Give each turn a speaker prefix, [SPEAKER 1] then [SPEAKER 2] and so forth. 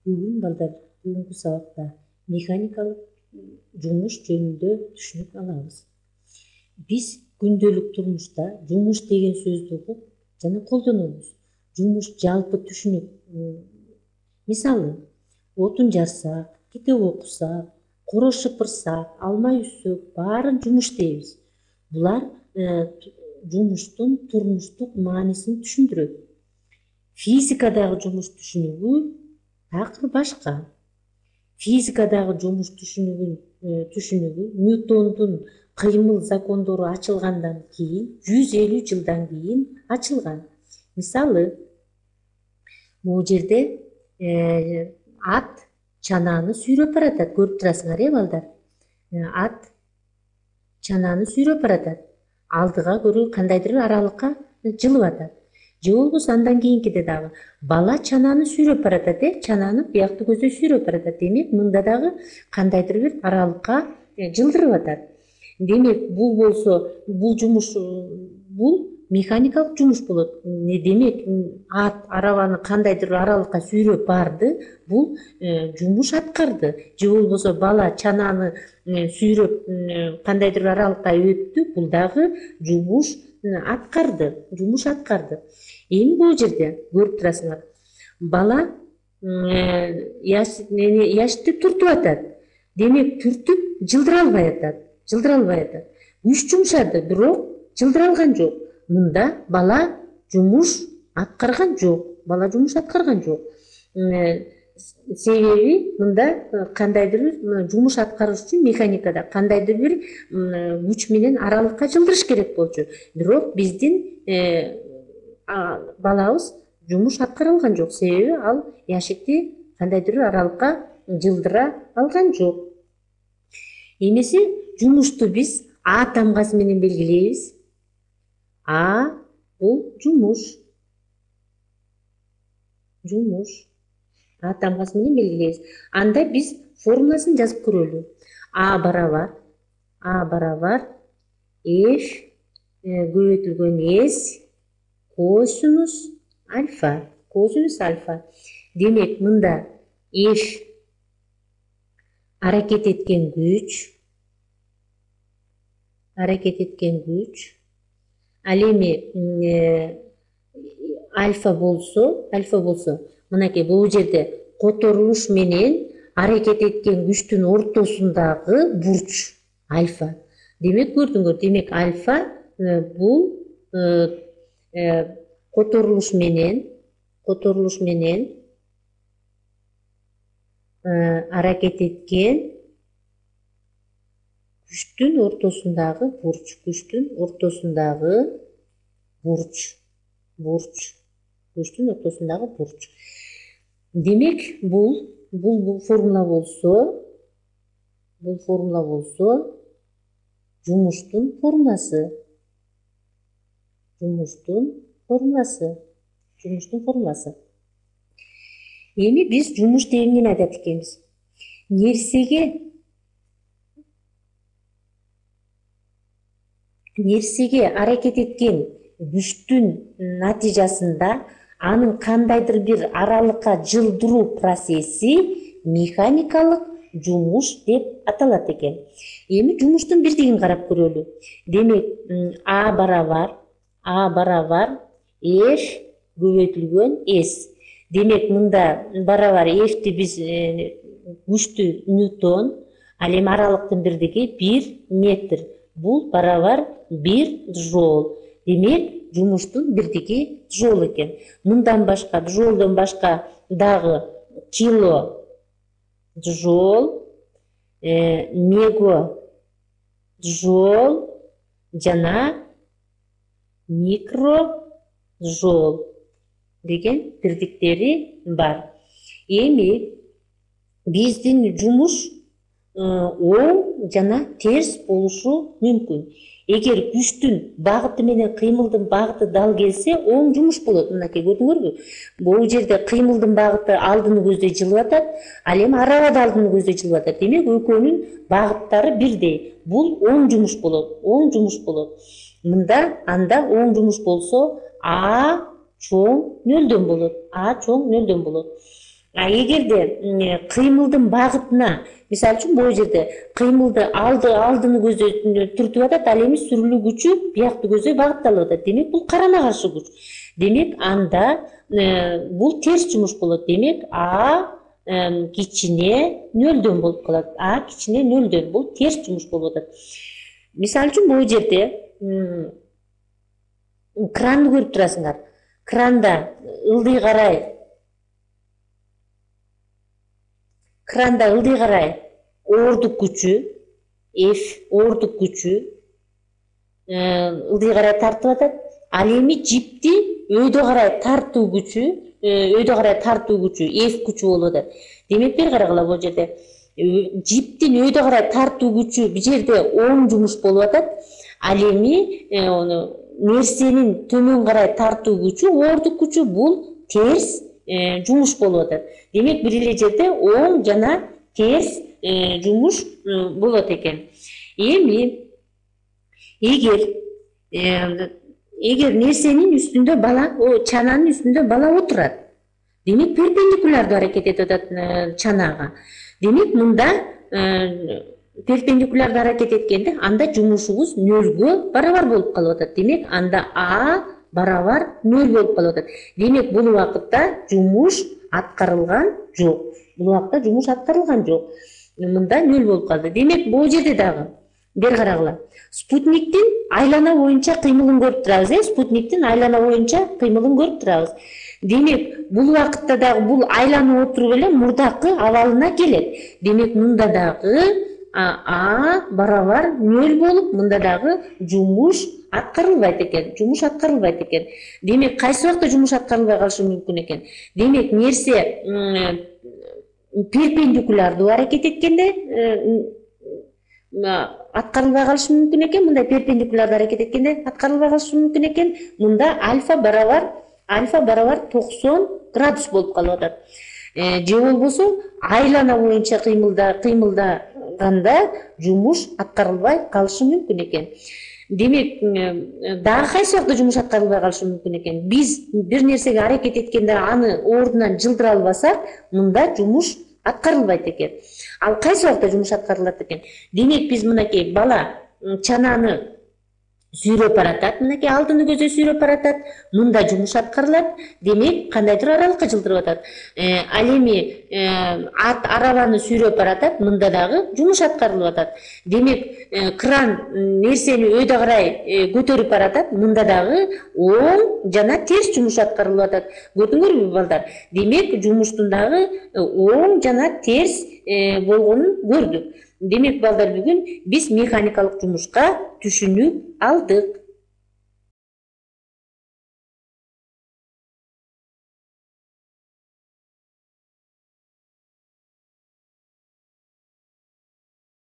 [SPEAKER 1] Бүгүн балдар, бүгүнкү сабакта механикалык жумуш жөнүндө түшүнүк алабыз. Биз күндөлүк турмушта жумуш деген сөздү угуп жана колдонобуз. Жумуш жалпы түшүнүк. Мисалы, отун жарсак, китеп окусак, коро шыпырсак, алма үзсөк, баарын жумуш дейбиз. Булар жумуштун турмуштук маанисин түшүндүрөт. Физикадагы жумуш түшүнүгү такыр башка. Физикадагы жумуш түшүнүгү Ньютондун кыймыл закондору ачылгандан кийин 150 жылдан кийин ачылган. Мисалы, бул жерде ат чанааны сүйрөп баратат. Көрүп турасыңар, балдар? Ат чанааны сүйрөп баратат. Алдыга көрүү кандайдыр аралыкка жылып атат. Же болбосо андан кийинкиде дагы бала чанааны сүйрөп баратат, чанааны биякты көздөй сүйрөп баратат. Демек, мында дагы кандайдыр бир аралыкка жылдырып атат. Демек, бул болсо, бул жумуш, бул механикалык жумуш болот. Демек, ат арабаны кандайдыр аралыкка сүйрөп барды, бул жумуш аткарды. Же болбосо бала чанааны сүйрөп кандайдыр аралыкка өттү, бул дагы жумуш аткарды. Эми бул жерде көрүп турасыңар, бала яшты түртүп атат. Демек, түртүп жылдыра албай атат. Күч жумшады, бирок жылдыра алган жок. Мында бала жумуш аткарган жок. Себеби мында кандайдыр бир жумуш аткарыш үчүн механикада кандайдыр бир күч менен аралыкка жылдырыш керек болчу. Бирок биздин балабыз жумуш аткара алган жок. Себеби ал яшикти кандайдыр бир аралыкка жылдыра алган жок. Эмесе жумушту биз А тамгасы менен белгилейбиз. А бул жумуш. А тамгасы менен белгилейбиз. Анда биз формуласын жазып көрөлү. А барабар F көбөйтүлгөн S косинус альфа. Демек, мында F аракет эткен күч. Ал эми альфа болсо, мынакей бул жерде которулуш менен аракет эткен күчтүн ортосундагы бурч альфа. Демек, көрдүңөр, демек альфа бул которулуш менен аракет эткен күчтүн ортосундагы бурч. Демек, бул формула болсо, жумуштун формуласы. Эми биз жумуш деген эмнени айтат экенбиз? Нерсеге аракет эткен күчтүн натыйжасында анын кандайдыр бир аралыкка жылдыруу процесси механикалык жумуш деп аталат экен. Эми жумуштун бирдигин карап көрөлү. Демек, А барабар F көбөйтүлгөн S. Демек, мында барабар F'ти биз күчтү Ньютон, ал эми аралыктын бирдиги 1 метр. Бул барабар 1 джоул. Демек, жумуштун бирдиги джоул экен. Мындан башка, джоулдон башка дагы кило джоул, мега джоул жана микро джоул деген бирдиктери бар. Эми биздин жумуш оң жана терс болушу мүмкүн. Эгер күчтүн багыты менен кыймылдын багыты дал келсе, оң жумуш болот. Мынакей көрдүңөрбү? Бул жерде кыймылдын багыты алдыны көздөй жылып атат, ал эми араба да алдыны көздөй жылып атат. Демек, экөөнүн багыттары бирдей. Бул оң жумуш болот. Мында анда оң жумуш болсо, А чоң нөлдөн болот. Эгерде кыймылдын багытына, мисалы үчүн бул жерде кыймылды алдыны түртүп атат, ал эми сүрүлүү күчү биякты көздөй багытталып атат. Демек бул карама каршы күч. Демек анда бул терс жумуш болот. Демек кичине нөлдөн болуп калат. Кичине нөлдөн. Бул терс жумуш болуп атат. Мисалы үчүн бул жерде кранды көрүп турасыңар. Кранда ылдый карай оордук күчү, F оордук күчү ылдый карай тартып атат. Ал эми жипти өйдө карай тартуу күчү, F күчү болуп атат. Демек бери карагыла, бул жерде жиптин өйдө карай тартуу күчү бул жерде оң жумуш болуп атат. Ал эми нерсенин төмөн карай тартуу күчү, оордук күчү бул терс жумуш болуп атат. Демек бир эле жерде оң жана терс жумуш болот экен. Эми эгер нерсенин үстүндө бала, чананын үстүндө бала отурат, демек перпендикулярдуу аракет этип атат чанага. Демек мында перпендикулярдуу аракет эткенде анда жумушубуз нөлгө барабар болуп калып атат. Демек анда барабар нөл болуп калып атат. Демек бул убакытта жумуш аткарылган жок. Мында нөл болуп калды. Демек бул жерде дагы бери карагыла. Спутниктин айлана боюнча кыймылын көрүп турабыз. Демек бул убакытта дагы бул айланып отуруп эле мурдакы абалына келет. Демек мында дагы барабар нөл болуп, мында дагы жумуш аткарылбайт экен. Демек кайсы убакта жумуш аткарылбай калышы мүмкүн экен? Демек нерсе перпендикулярдуу аракет эткенде аткарылбай калышы мүмкүн экен. Мындай перпендикулярдуу аракет эткенде аткарылбай калышы мүмкүн экен. Мында альфа барабар 90 градус болуп калып атат. Же болбосо айлана боюнча кыймылдаганда жумуш аткарылбай калышы мүмкүн экен. Демек дагы кайсы убакта жумуш аткарылбай калышы мүмкүн экен? Биз бир нерсеге аракет эткенде аны ордунан жылдыра албасак, мында жумуш аткарылбайт экен. Ал кайсы убакта жумуш аткарылат экен? Демек биз мынакей бала чананы сүйрөп баратат, мынакей алдыны көздөй сүйрөп баратат, мында жумуш аткарылат. Демек кандайдыр аралыкка жылдырып атат. Ал эми арабаны сүйрөп баратат, мында дагы жумуш аткарылып атат. Демек кран нерсени өйдө карай көтөрүп баратат, мында дагы оң жана терс жумуш аткарылып атат. Көрдүңөрбү балдар? Демек жумуштун дагы оң жана терс болгонун көрдүк. Демек балдар, бүгүн биз механикалык жумушка түшүнүк алдык.